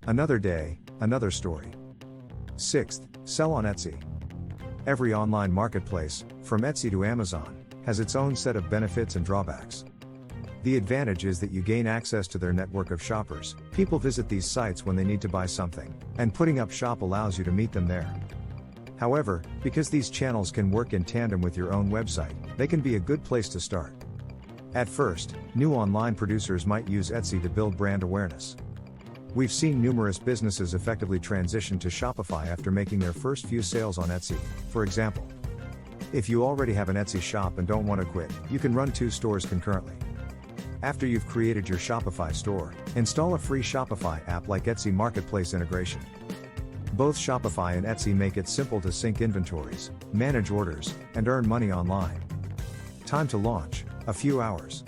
Another day, another story. 6th, sell on Etsy. Every online marketplace, from Etsy to Amazon, has its own set of benefits and drawbacks. The advantage is that you gain access to their network of shoppers. People visit these sites when they need to buy something, and putting up shop allows you to meet them there. However, because these channels can work in tandem with your own website, they can be a good place to start. At first, new online producers might use Etsy to build brand awareness. We've seen numerous businesses effectively transition to Shopify after making their first few sales on Etsy. For example, if you already have an Etsy shop and don't want to quit, you can run 2 stores concurrently. After you've created your Shopify store, install a free Shopify app like Etsy Marketplace integration. Both Shopify and Etsy make it simple to sync inventories, manage orders, and earn money online. Time to launch, a few hours.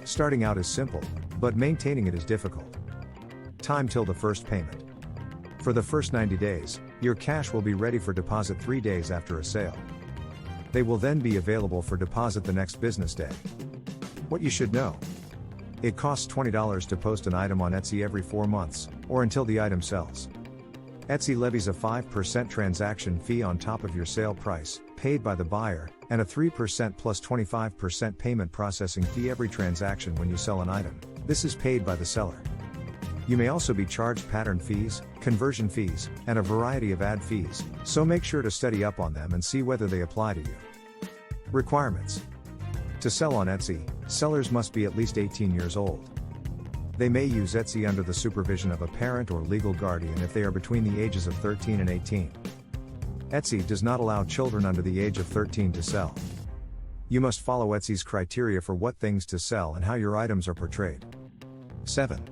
Starting out is simple, but maintaining it is difficult. Time till the first payment. For the first 90 days, your cash will be ready for deposit 3 days after a sale. They will then be available for deposit the next business day. What you should know. It costs $20 to post an item on Etsy every 4 months, or until the item sells. Etsy levies a 5% transaction fee on top of your sale price, paid by the buyer, and a 3% plus 25% payment processing fee every transaction when you sell an item. This is paid by the seller. You may also be charged pattern fees, conversion fees, and a variety of ad fees, so make sure to study up on them and see whether they apply to you. Requirements. To sell on Etsy, sellers must be at least 18 years old. They may use Etsy under the supervision of a parent or legal guardian if they are between the ages of 13 and 18. Etsy does not allow children under the age of 13 to sell. You must follow Etsy's criteria for what things to sell and how your items are portrayed. 7.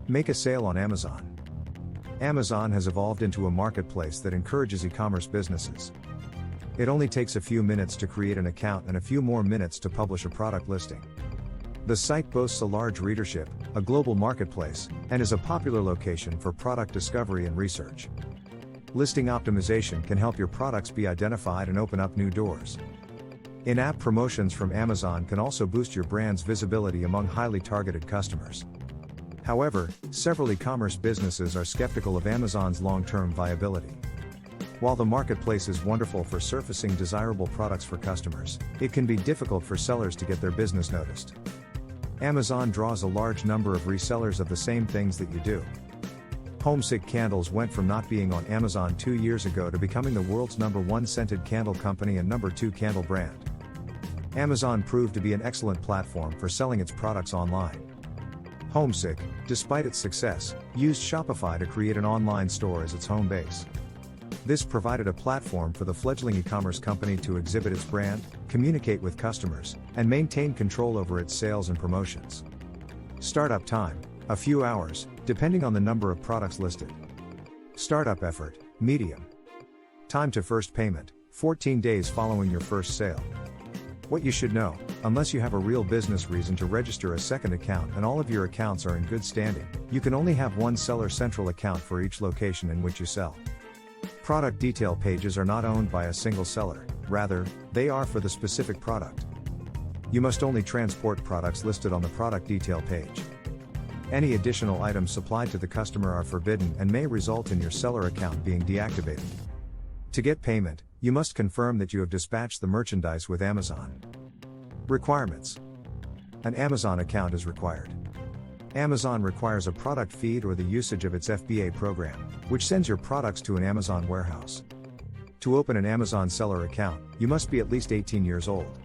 Make a sale on Amazon. Amazon has evolved into a marketplace that encourages e-commerce businesses. It only takes a few minutes to create an account and a few more minutes to publish a product listing. The site boasts a large readership, a global marketplace, and is a popular location for product discovery and research. Listing optimization can help your products be identified and open up new doors. In-app promotions from Amazon can also boost your brand's visibility among highly targeted customers. However, several e-commerce businesses are skeptical of Amazon's long-term viability. While the marketplace is wonderful for surfacing desirable products for customers, it can be difficult for sellers to get their business noticed. Amazon draws a large number of resellers of the same things that you do. Homesick Candles went from not being on Amazon 2 years ago to becoming the world's #1 scented candle company and #2 candle brand. Amazon proved to be an excellent platform for selling its products online. Homesick, despite its success, used Shopify to create an online store as its home base. This provided a platform for the fledgling e-commerce company to exhibit its brand, communicate with customers, and maintain control over its sales and promotions. Startup time, a few hours, depending on the number of products listed. Startup effort, medium. Time to first payment, 14 days following your first sale. What you should know, unless you have a real business reason to register a second account and all of your accounts are in good standing, you can only have one seller central account for each location in which you sell. Product detail pages are not owned by a single seller, rather, they are for the specific product. You must only transport products listed on the product detail page. Any additional items supplied to the customer are forbidden and may result in your seller account being deactivated. To get payment, you must confirm that you have dispatched the merchandise with Amazon. Requirements. An Amazon account is required. Amazon requires a product feed or the usage of its FBA program, which sends your products to an Amazon warehouse. To open an Amazon seller account, you must be at least 18 years old.